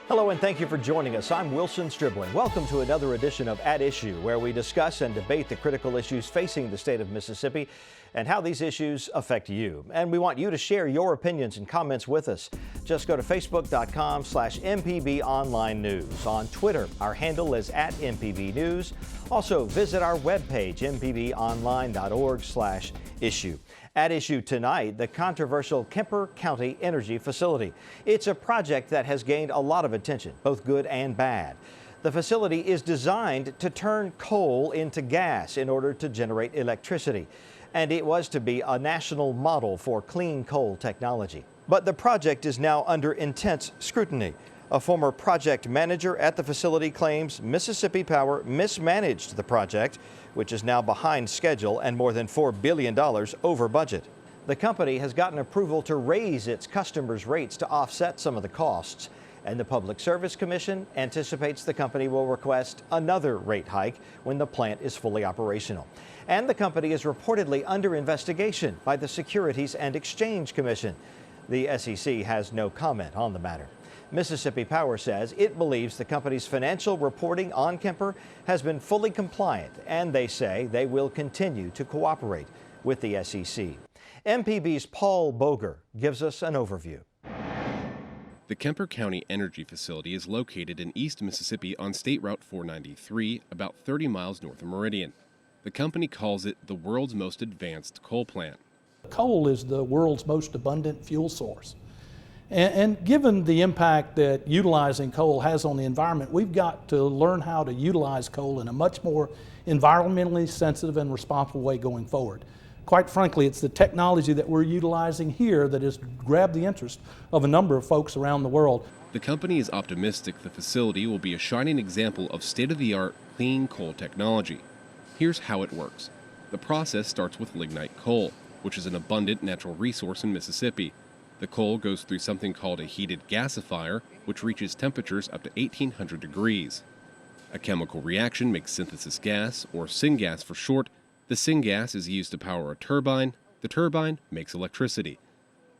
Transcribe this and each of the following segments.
Hello and thank you for joining us. I'm Wilson Stribling. Welcome to another edition of At Issue, where we discuss and debate the critical issues facing the state of Mississippi and how these issues affect you. And we want you to share your opinions and comments with us. Just go to facebook.com/MPB Online News. On Twitter, our handle is @MPB News. Also, visit our webpage, mpbonline.org/issue. At issue tonight, the controversial Kemper County Energy Facility. It's a project that has gained a lot of attention, both good and bad. The facility is designed to turn coal into gas in order to generate electricity, and it was to be a national model for clean coal technology. But the project is now under intense scrutiny. A former project manager at the facility claims Mississippi Power mismanaged the project, which is now behind schedule and more than $4 billion over budget. The company has gotten approval to raise its customers' rates to offset some of the costs, and the Public Service Commission anticipates the company will request another rate hike when the plant is fully operational. And the company is reportedly under investigation by the Securities and Exchange Commission. The SEC has no comment on the matter. Mississippi Power says it believes the company's financial reporting on Kemper has been fully compliant, and they say they will continue to cooperate with the SEC. MPB's Paul Boger gives us an overview. The Kemper County Energy Facility is located in East Mississippi on State Route 493, about 30 miles north of Meridian. The company calls it the world's most advanced coal plant. Coal is the world's most abundant fuel source. And given the impact that utilizing coal has on the environment, we've got to learn how to utilize coal in a much more environmentally sensitive and responsible way going forward. Quite frankly, it's the technology that we're utilizing here that has grabbed the interest of a number of folks around the world. The company is optimistic the facility will be a shining example of state-of-the-art clean coal technology. Here's how it works. The process starts with lignite coal, which is an abundant natural resource in Mississippi. The coal goes through something called a heated gasifier, which reaches temperatures up to 1800 degrees. A chemical reaction makes synthesis gas, or syngas for short. The syngas is used to power a turbine. The turbine makes electricity.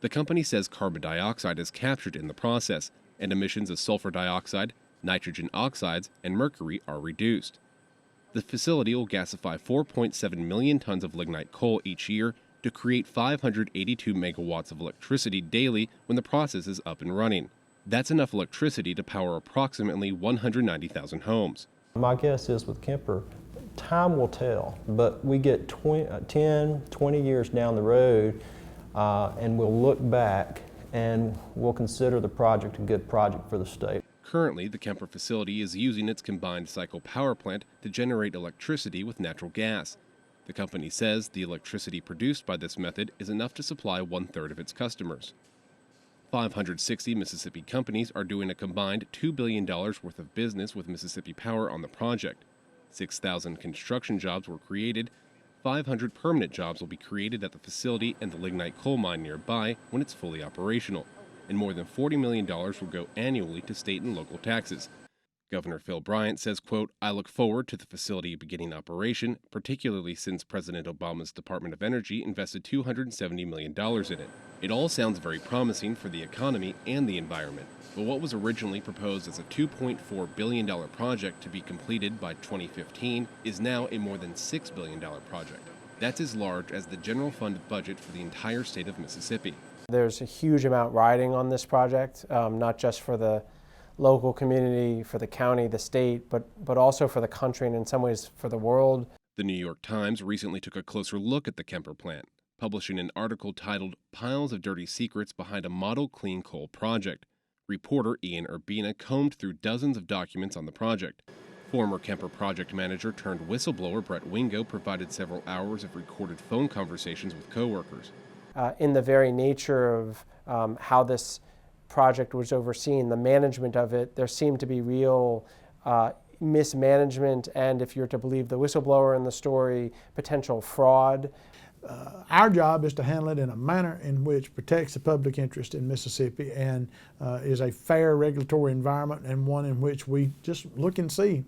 The company says carbon dioxide is captured in the process, and emissions of sulfur dioxide, nitrogen oxides, and mercury are reduced. The facility will gasify 4.7 million tons of lignite coal each year to create 582 megawatts of electricity daily when the process is up and running. That's enough electricity to power approximately 190,000 homes. My guess is with Kemper, time will tell, but we get 10, 20 years down the road and we'll look back and we'll consider the project a good project for the state. Currently, the Kemper facility is using its combined cycle power plant to generate electricity with natural gas. The company says the electricity produced by this method is enough to supply 1/3 of its customers. 560 Mississippi companies are doing a combined $2 billion worth of business with Mississippi Power on the project. 6,000 construction jobs were created. 500 permanent jobs will be created at the facility and the lignite coal mine nearby when it's fully operational. And more than $40 million will go annually to state and local taxes. Governor Phil Bryant says, quote, "I look forward to the facility beginning operation, particularly since President Obama's Department of Energy invested $270 million in it. It all sounds very promising for the economy and the environment, but what was originally proposed as a $2.4 billion project to be completed by 2015 is now a more than $6 billion project. That's as large as the general fund budget for the entire state of Mississippi." There's a huge amount riding on this project, not just for the local community, for the county, the state, but also for the country and in some ways for the world. The New York Times recently took a closer look at the Kemper plant, publishing an article titled "Piles of Dirty Secrets Behind a Model Clean Coal Project." Reporter Ian Urbina combed through dozens of documents on the project. Former Kemper project manager turned whistleblower Brett Wingo provided several hours of recorded phone conversations with coworkers. In the very nature of how this project was overseen, the management of it, there seemed to be real mismanagement and, if you're to believe the whistleblower in the story, potential fraud. Our job is to handle it in a manner in which protects the public interest in Mississippi and is a fair regulatory environment, and one in which we just look and see,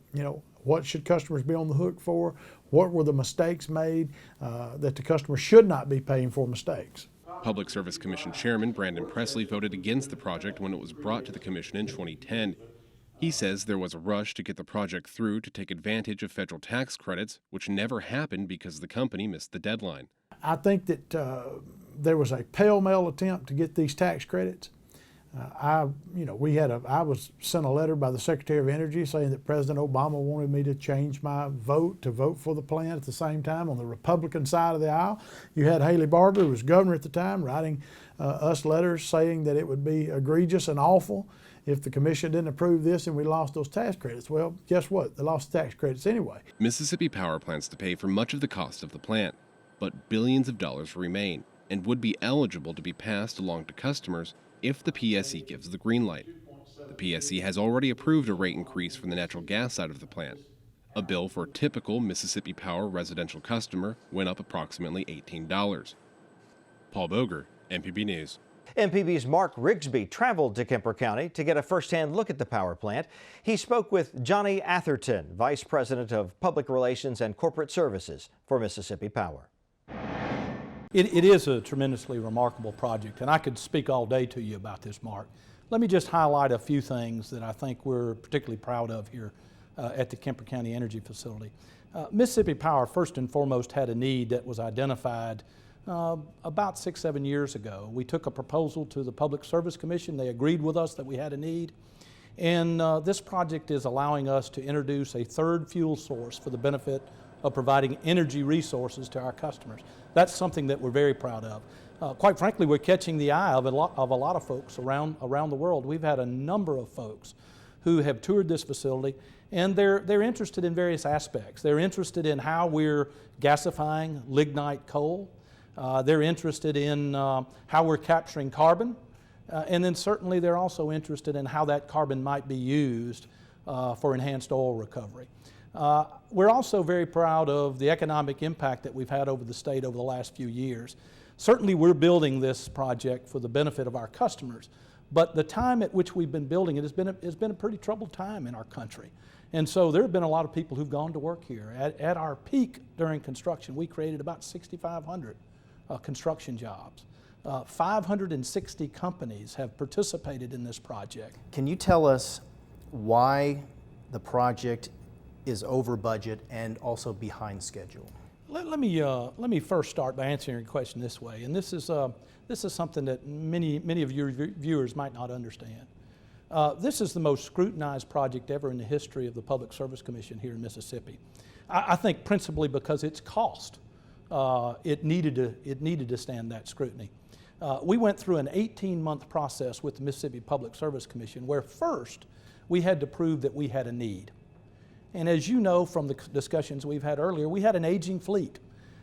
what should customers be on the hook for? What were the mistakes made that the customer should not be paying for mistakes? Public Service Commission Chairman Brandon Presley voted against the project when it was brought to the commission in 2010. He says there was a rush to get the project through to take advantage of federal tax credits, which never happened because the company missed the deadline. I think that there was a pell-mell attempt to get these tax credits. I was sent a letter by the Secretary of Energy saying that President Obama wanted me to change my vote to vote for the plant. At the same time, on the Republican side of the aisle, you had Haley Barbour, who was governor at the time, writing us letters saying that it would be egregious and awful if the commission didn't approve this and we lost those tax credits. Well, guess what? They lost the tax credits anyway. Mississippi Power plans to pay for much of the cost of the plant, but billions of dollars remain and would be eligible to be passed along to customers if the PSC gives the green light. The PSC has already approved a rate increase for the natural gas side of the plant. A bill for a typical Mississippi Power residential customer went up approximately $18. Paul Boger, MPB News. MPB's Mark Rigsby traveled to Kemper County to get a first-hand look at the power plant. He spoke with Johnny Atherton, Vice President of Public Relations and Corporate Services for Mississippi Power. It is a tremendously remarkable project, and I could speak all day to you about this, Mark. Let me just highlight a few things that I think we're particularly proud of here at the Kemper County Energy Facility. Mississippi Power, first and foremost, had a need that was identified about 6-7 years ago. We took a proposal to the Public Service Commission. They agreed with us that we had a need. And this project is allowing us to introduce a third fuel source for the benefit of providing energy resources to our customers. That's something that we're very proud of. Quite frankly, we're catching the eye of a lot of folks around the world. We've had a number of folks who have toured this facility, and they're interested in various aspects. They're interested in how we're gasifying lignite coal. They're interested in how we're capturing carbon. And then certainly they're also interested in how that carbon might be used for enhanced oil recovery. We're also very proud of the economic impact that we've had over the state over the last few years. Certainly we're building this project for the benefit of our customers, but the time at which we've been building it has been a pretty troubled time in our country. And so there have been a lot of people who've gone to work here. At our peak during construction, we created about 6,500 construction jobs. 560 companies have participated in this project. Can you tell us why the project is over budget and also behind schedule? Let me first start by answering your question this way, and this is something that many of your viewers might not understand. This is the most scrutinized project ever in the history of the Public Service Commission here in Mississippi. I think principally because its cost. It needed to stand that scrutiny. We went through an 18-month process with the Mississippi Public Service Commission where first we had to prove that we had a need. And as you know from the discussions we've had earlier, we had an aging fleet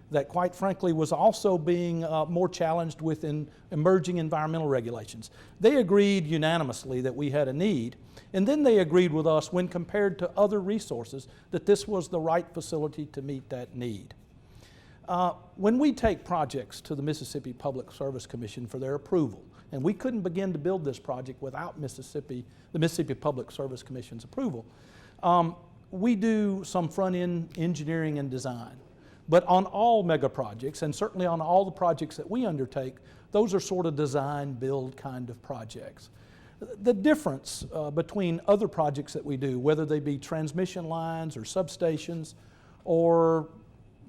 that quite frankly was also being more challenged with emerging environmental regulations. They agreed unanimously that we had a need, and then they agreed with us when compared to other resources that this was the right facility to meet that need. When we take projects to the Mississippi Public Service Commission for their approval, and we couldn't begin to build this project without the Mississippi Public Service Commission's approval, we do some front-end engineering and design. But on all mega projects, and certainly on all the projects that we undertake, those are sort of design-build kind of projects. The difference between other projects that we do, whether they be transmission lines or substations or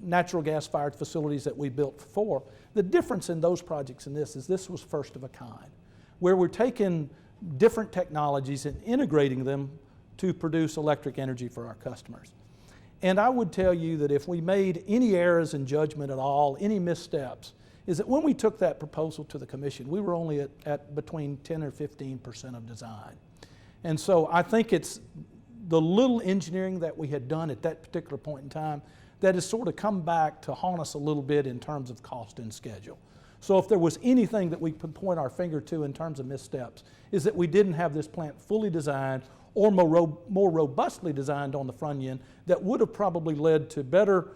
natural gas-fired facilities that we built before, the difference in those projects and this was first of a kind, where we're taking different technologies and integrating them to produce electric energy for our customers. And I would tell you that if we made any errors in judgment at all, any missteps, is that when we took that proposal to the commission, we were only at between 10 or 15% of design. And so I think it's the little engineering that we had done at that particular point in time that has sort of come back to haunt us a little bit in terms of cost and schedule. So if there was anything that we could point our finger to in terms of missteps, is that we didn't have this plant fully designed or more robustly designed on the front end that would have probably led to better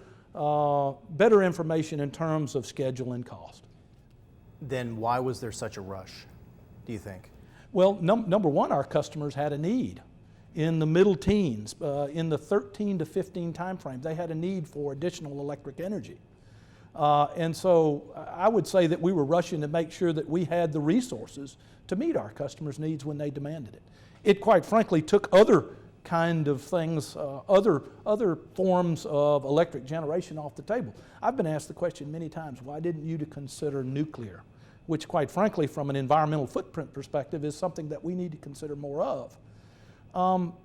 information in terms of schedule and cost. Then why was there such a rush, do you think? Well, number one, our customers had a need. In the middle teens, in the 13 to 15 time frame, they had a need for additional electric energy. And so I would say that we were rushing to make sure that we had the resources to meet our customers' needs when they demanded it. It quite frankly took other kind of things, other forms of electric generation off the table. I've been asked the question many times, why didn't you consider nuclear? Which quite frankly, from an environmental footprint perspective, is something that we need to consider more of.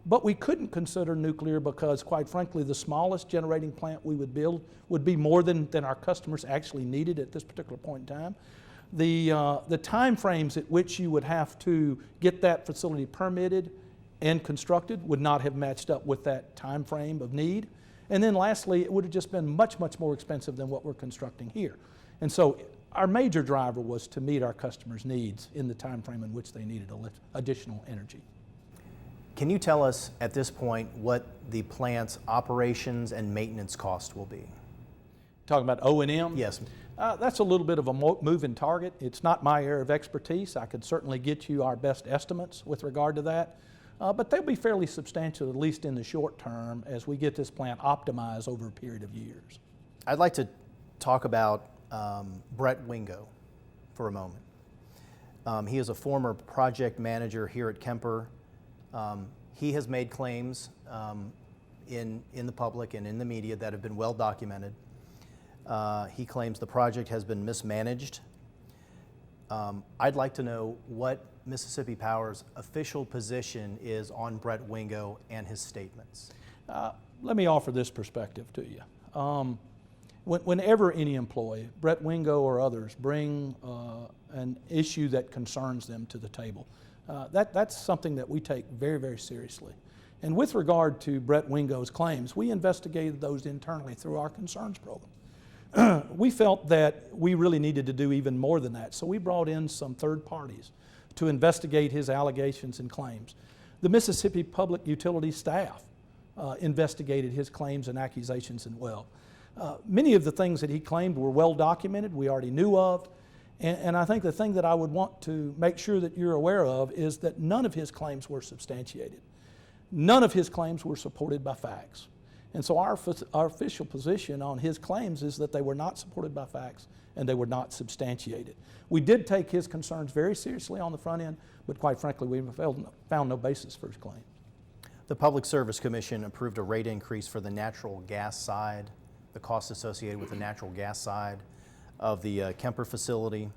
But we couldn't consider nuclear because, quite frankly, the smallest generating plant we would build would be more than our customers actually needed at this particular point in time. The time frames at which you would have to get that facility permitted and constructed would not have matched up with that time frame of need. And then lastly, it would have just been much, much more expensive than what we're constructing here. And so our major driver was to meet our customers' needs in the time frame in which they needed additional energy. Can you tell us at this point what the plant's operations and maintenance cost will be? Talking about O&M? Yes. That's a little bit of a moving target. It's not my area of expertise. I could certainly get you our best estimates with regard to that. But they'll be fairly substantial, at least in the short term, as we get this plant optimized over a period of years. I'd like to talk about Brett Wingo for a moment. He is a former project manager here at Kemper. He has made claims in the public and in the media that have been well documented. He claims the project has been mismanaged. I'd like to know what Mississippi Power's official position is on Brett Wingo and his statements. Let me offer this perspective to you. Whenever any employee, Brett Wingo or others, bring an issue that concerns them to the table, that's something that we take very, very seriously. And with regard to Brett Wingo's claims, we investigated those internally through our concerns program. We felt that we really needed to do even more than that, so we brought in some third parties to investigate his allegations and claims. The Mississippi Public Utility staff investigated his claims and accusations as well. Many of the things that he claimed were well documented, we already knew of, and I think the thing that I would want to make sure that you're aware of is that none of his claims were substantiated. None of his claims were supported by facts. And so our official position on his claims is that they were not supported by facts and they were not substantiated. We did take his concerns very seriously on the front end, but quite frankly, we found no basis for his claims. The Public Service Commission approved a rate increase for the natural gas side, the costs associated with the natural gas side of the Kemper facility.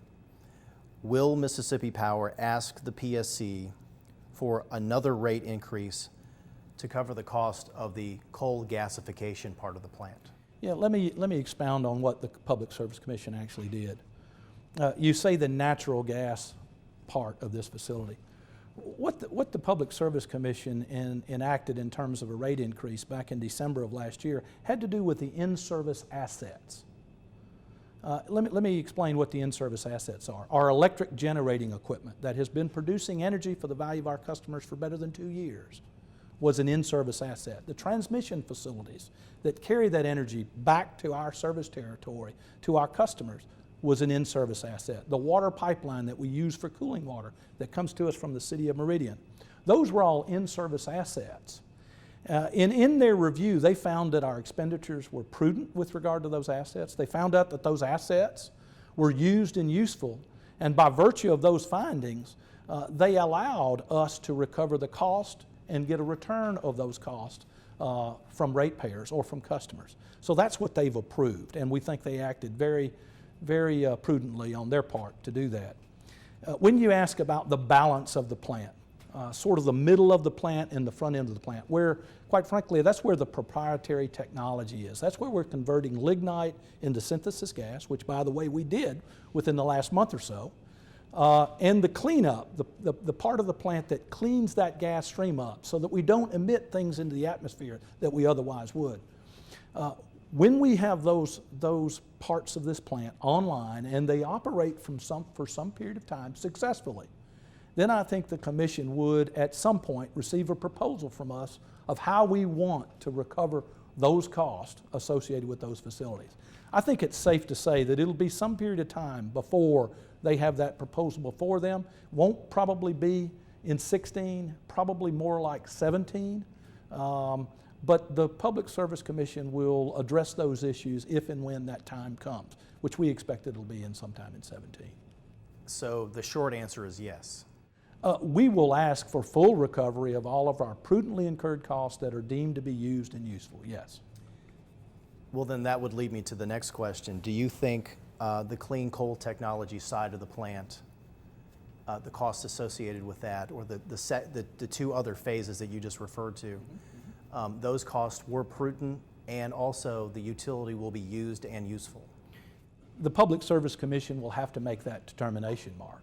Will Mississippi Power ask the PSC for another rate increase to cover the cost of the coal gasification part of the plant? Yeah, let me expound on what the Public Service Commission actually did. You say the natural gas part of this facility. What the Public Service Commission enacted in terms of a rate increase back in December of last year had to do with the in-service assets. Let me explain what the in-service assets are. Our electric generating equipment that has been producing energy for the value of our customers for better than 2 years was an in-service asset. The transmission facilities that carry that energy back to our service territory, to our customers, was an in-service asset. The water pipeline that we use for cooling water that comes to us from the city of Meridian, those were all in-service assets. In their review, they found that our expenditures were prudent with regard to those assets. They found out that those assets were used and useful, and by virtue of those findings, they allowed us to recover the cost and get a return of those costs from ratepayers or from customers. So that's what they've approved, and we think they acted very, very prudently on their part to do that. When you ask about the balance of the plant, sort of the middle of the plant and the front end of the plant, where, quite frankly, that's where the proprietary technology is. That's where we're converting lignite into synthesis gas, which, by the way, we did within the last month or so. And the cleanup, the part of the plant that cleans that gas stream up so that we don't emit things into the atmosphere that we otherwise would. When we have those parts of this plant online and they operate for some period of time successfully, then I think the Commission would at some point receive a proposal from us of how we want to recover those costs associated with those facilities. I think it's safe to say that it'll be some period of time before they have that proposal before them. Won't probably be in 16, probably more like 17. But the Public Service Commission will address those issues if and when that time comes, which we expect it'll be in sometime in 2017. So the short answer is yes. We will ask for full recovery of all of our prudently incurred costs that are deemed to be used and useful, yes. Well, then that would lead me to the next question. Do you think the clean coal technology side of the plant, the costs associated with that, or the two other phases that you just referred to, those costs were prudent, and also the utility will be used and useful? The Public Service Commission will have to make that determination, Mark.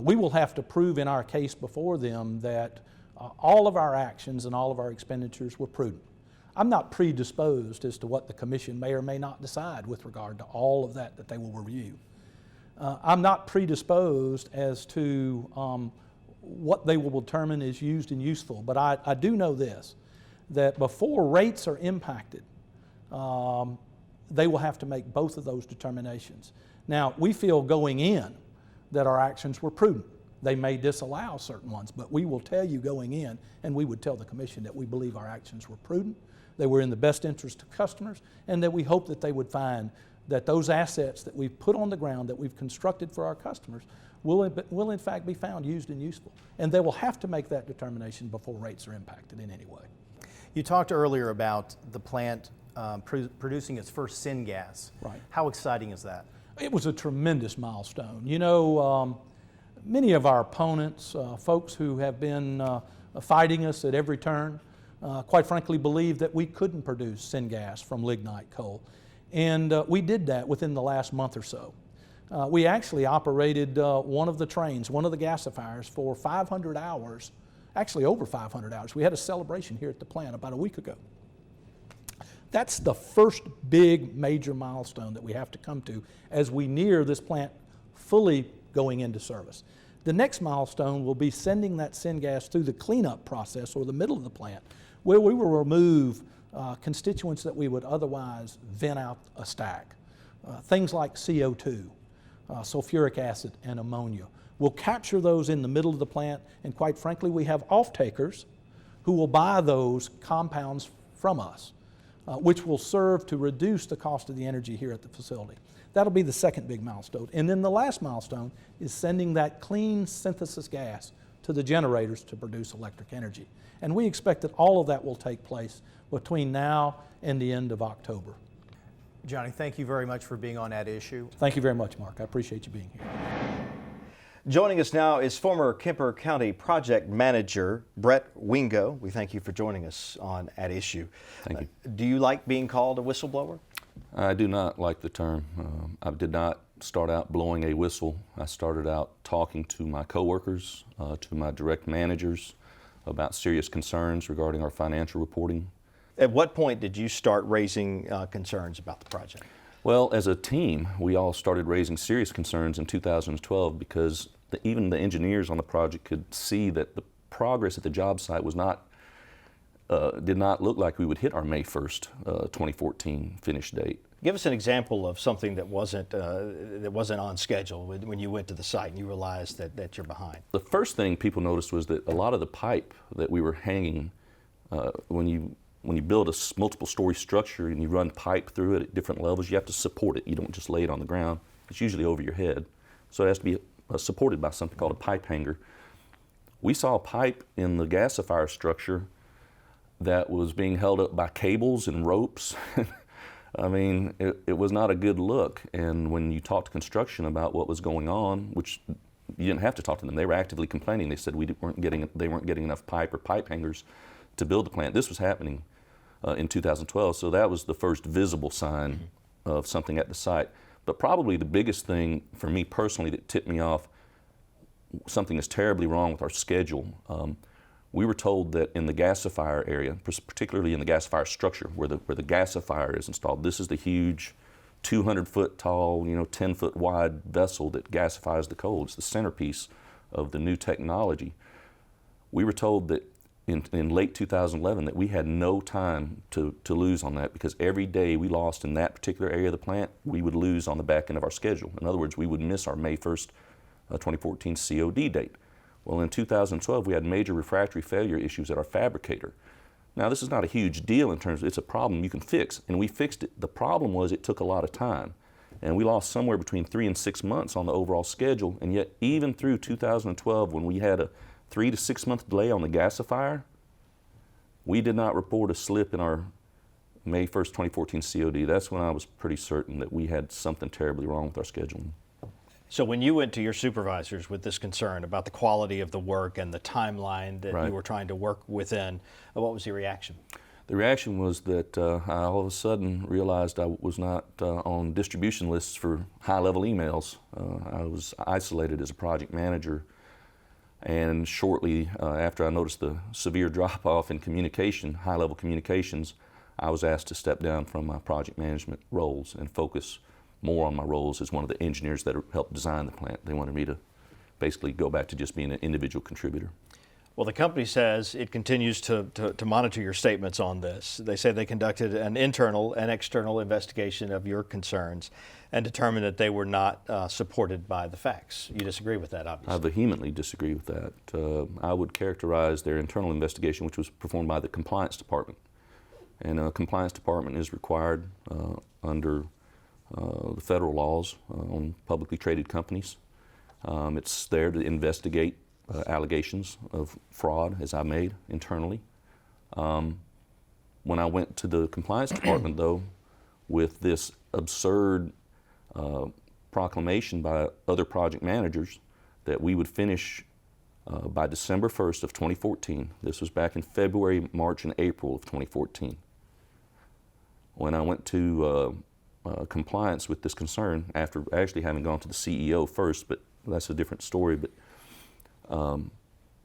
We will have to prove in our case before them that all of our actions and all of our expenditures were prudent. I'm not predisposed as to what the Commission may or may not decide with regard to all of that they will review. I'm not predisposed as to what they will determine is used and useful, but I do know this, that before rates are impacted, they will have to make both of those determinations. Now, we feel going in that our actions were prudent. They may disallow certain ones, but we will tell you going in, and we would tell the Commission that we believe our actions were prudent, they were in the best interest of customers, and that we hope that they would find that those assets that we've put on the ground, that we've constructed for our customers, will in fact be found used and useful. And they will have to make that determination before rates are impacted in any way. You talked earlier about the plant producing its first syngas. Right. How exciting is that? It was a tremendous milestone. You know, many of our opponents, folks who have been fighting us at every turn, quite frankly believed that we couldn't produce syngas from lignite coal. And we did that within the last month or so. We actually operated one of the trains, one of the gasifiers, for 500 hours, actually over 500 hours. We had a celebration here at the plant about a week ago. That's the first big major milestone that we have to come to as we near this plant fully going into service. The next milestone will be sending that syngas through the cleanup process, or the middle of the plant, where we will remove constituents that we would otherwise vent out a stack. Things like CO2, sulfuric acid, and ammonia. We'll capture those in the middle of the plant, and quite frankly, we have off-takers who will buy those compounds from us, which will serve to reduce the cost of the energy here at the facility. That'll be the second big milestone. And then the last milestone is sending that clean synthesis gas to the generators to produce electric energy. And we expect that all of that will take place between now and the end of October. Johnny, thank you very much for being on At Issue. Thank you very much, Mark. I appreciate you being here. Joining us now is former Kemper County Project Manager Brett Wingo. We thank you for joining us on At Issue. Thank you. Do you like being called a whistleblower? I do not like the term. I did not start out blowing a whistle. I started out talking to my coworkers, to my direct managers about serious concerns regarding our financial reporting. At what point did you start raising concerns about the project? Well, as a team, we all started raising serious concerns in 2012 because even the engineers on the project could see that the progress at the job site was not, did not look like we would hit our May 1st, 2014 finish date. Give us an example of something that wasn't on schedule when you went to the site and you realized that you're behind. The first thing people noticed was that a lot of the pipe that we were hanging, when you build a multiple story structure and you run pipe through it at different levels, you have to support it. You don't just lay it on the ground. It's usually over your head. So it has to be supported by something called a pipe hanger. We saw a pipe in the gasifier structure that was being held up by cables and ropes. I mean, it was not a good look. And when you talked to construction about what was going on, which you didn't have to talk to them, they were actively complaining. They said they weren't getting enough pipe or pipe hangers to build the plant. This was happening in 2012, so that was the first visible sign of something at the site. But probably the biggest thing for me personally that tipped me off, something is terribly wrong with our schedule. We were told that in the gasifier area, particularly in the gasifier structure where the gasifier is installed, this is the huge 200-foot tall, 10-foot wide vessel that gasifies the coal. It's the centerpiece of the new technology. We were told that in late 2011 that we had no time to lose on that, because every day we lost in that particular area of the plant, we would lose on the back end of our schedule. In other words, we would miss our May 1st, 2014 COD date. Well, in 2012, we had major refractory failure issues at our fabricator. Now, this is not a huge deal in terms of it's a problem you can fix, and we fixed it. The problem was it took a lot of time, and we lost somewhere between 3 and 6 months on the overall schedule, and yet even through 2012, when we had a 3 to 6 month delay on the gasifier, we did not report a slip in our May 1st, 2014 COD. That's when I was pretty certain that we had something terribly wrong with our scheduling. So when you went to your supervisors with this concern about the quality of the work and the timeline that Right. you were trying to work within, what was your reaction? The reaction was that I all of a sudden realized I was not on distribution lists for high-level emails. I was isolated as a project manager, and shortly after I noticed the severe drop-off in communication, high-level communications, I was asked to step down from my project management roles and focus more on my roles as one of the engineers that helped design the plant. They wanted me to basically go back to just being an individual contributor. Well, the company says it continues to monitor your statements on this. They say they conducted an internal and external investigation of your concerns and determined that they were not supported by the facts. You disagree with that, obviously. I vehemently disagree with that. I would characterize their internal investigation, which was performed by the compliance department. And a compliance department is required under the federal laws on publicly traded companies. It's there to investigate allegations of fraud, as I made internally. When I went to the compliance department, though, with this absurd proclamation by other project managers that we would finish by December 1st of 2014. This was back in February, March, and April of 2014. When I went to compliance with this concern, after actually having gone to the CEO first, but that's a different story. But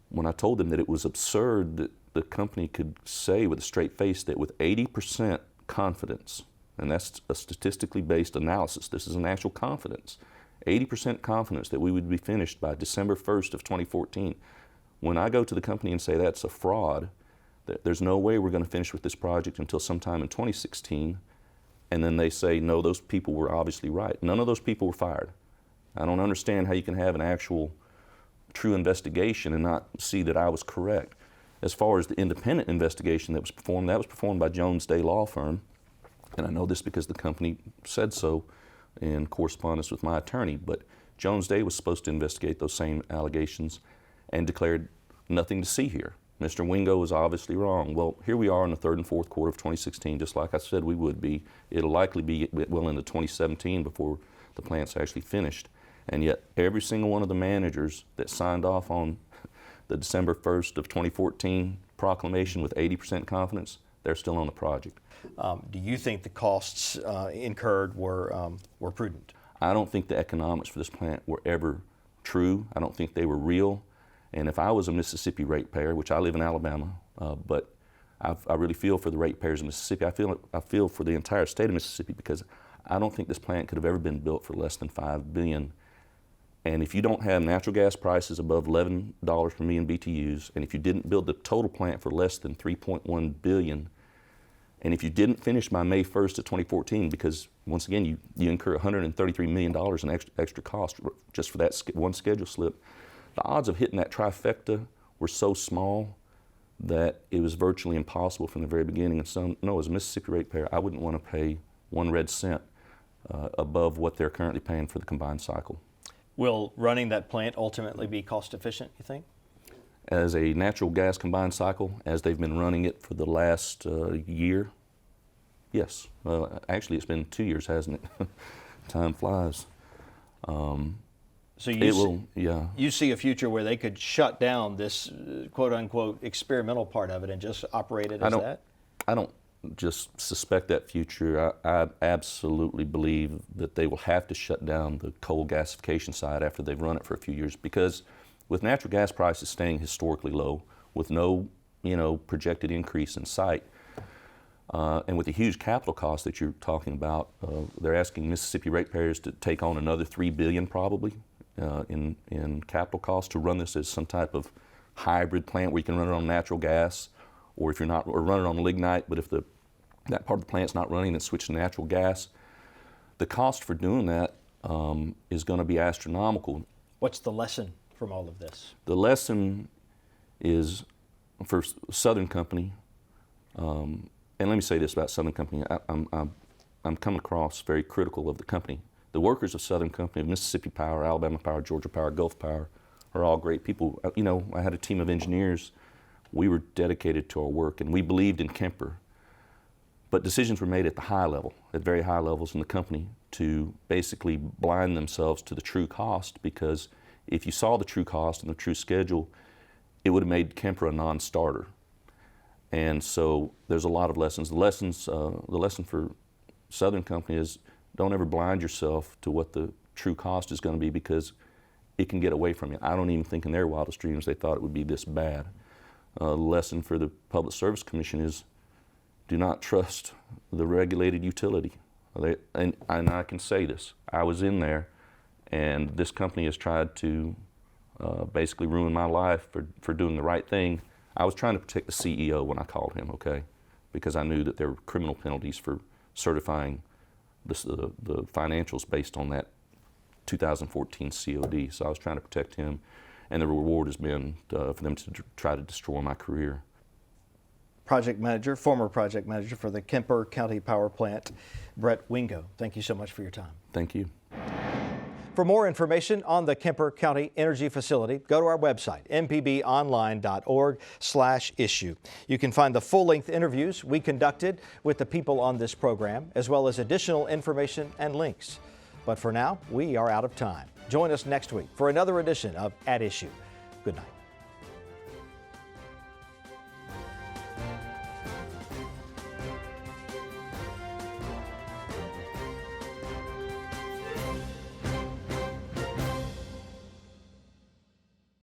when I told them that it was absurd that the company could say with a straight face that with 80% confidence, and that's a statistically based analysis, this is an actual confidence, 80% confidence that we would be finished by December 1st of 2014. When I go to the company and say that's a fraud, that there's no way we're going to finish with this project until sometime in 2016, and then they say, no, those people were obviously right. None of those people were fired. I don't understand how you can have an actual true investigation and not see that I was correct. As far as the independent investigation that was performed by Jones Day Law Firm, and I know this because the company said so in correspondence with my attorney, but Jones Day was supposed to investigate those same allegations and declared nothing to see here. Mr. Wingo was obviously wrong. Well, here we are in the third and fourth quarter of 2016, just like I said we would be. It'll likely be well into 2017 before the plant's actually finished. And yet every single one of the managers that signed off on the December 1st of 2014 proclamation with 80% confidence, they're still on the project. Do you think the costs incurred were prudent? I don't think the economics for this plant were ever true. I don't think they were real. And if I was a Mississippi ratepayer, which I live in Alabama, but I really feel for the ratepayers of Mississippi. I feel for the entire state of Mississippi because I don't think this plant could have ever been built for less than $5 billion. And if you don't have natural gas prices above $11 per million BTUs, and if you didn't build the total plant for less than $3.1 billion, and if you didn't finish by May 1st of 2014, because once again, you incur $133 million in extra cost just for that one schedule slip, the odds of hitting that trifecta were so small that it was virtually impossible from the very beginning. And so, no, as a Mississippi ratepayer, I wouldn't want to pay 1 red cent above what they're currently paying for the combined cycle. Will running that plant ultimately be cost efficient, you think? As a natural gas combined cycle, as they've been running it for the last year, yes. Actually, it's been 2 years, hasn't it? Time flies. So yeah. You see a future where they could shut down this quote-unquote experimental part of it and just operate it as that? I don't just suspect that future. I absolutely believe that they will have to shut down the coal gasification side after they've run it for a few years, because with natural gas prices staying historically low, with no projected increase in sight, and with the huge capital cost that you're talking about, they're asking Mississippi ratepayers to take on another $3 billion probably in capital costs to run this as some type of hybrid plant where you can run it on natural gas, or if you're not, or run it on lignite, but if that part of the plant's not running, then switch to natural gas. The cost for doing that is going to be astronomical. What's the lesson from all of this? The lesson is, for Southern Company, And let me say this about Southern Company. I'm coming across very critical of the company. The workers of Southern Company, of Mississippi Power, Alabama Power, Georgia Power, Gulf Power, are all great people. You know, I had a team of engineers. We were dedicated to our work, and we believed in Kemper. But decisions were made at the high level, at very high levels in the company, to basically blind themselves to the true cost, because if you saw the true cost and the true schedule, it would have made Kemper a non-starter. And so there's a lot of lessons. The lesson for Southern Company is don't ever blind yourself to what the true cost is going to be, because it can get away from you. I don't even think in their wildest dreams they thought it would be this bad. The lesson for the Public Service Commission is do not trust the regulated utility. And I can say this, I was in there, and this company has tried to basically ruin my life for doing the right thing. I was trying to protect the CEO when I called him, okay? Because I knew that there were criminal penalties for certifying the financials based on that 2014 COD. So I was trying to protect him, and the reward has been for them to try to destroy my career. Project manager, former project manager for the Kemper County Power Plant, Brett Wingo. Thank you so much for your time. Thank you. For more information on the Kemper County Energy Facility, go to our website, mpbonline.org/issue. You can find the full-length interviews we conducted with the people on this program, as well as additional information and links. But for now, we are out of time. Join us next week for another edition of At Issue. Good night.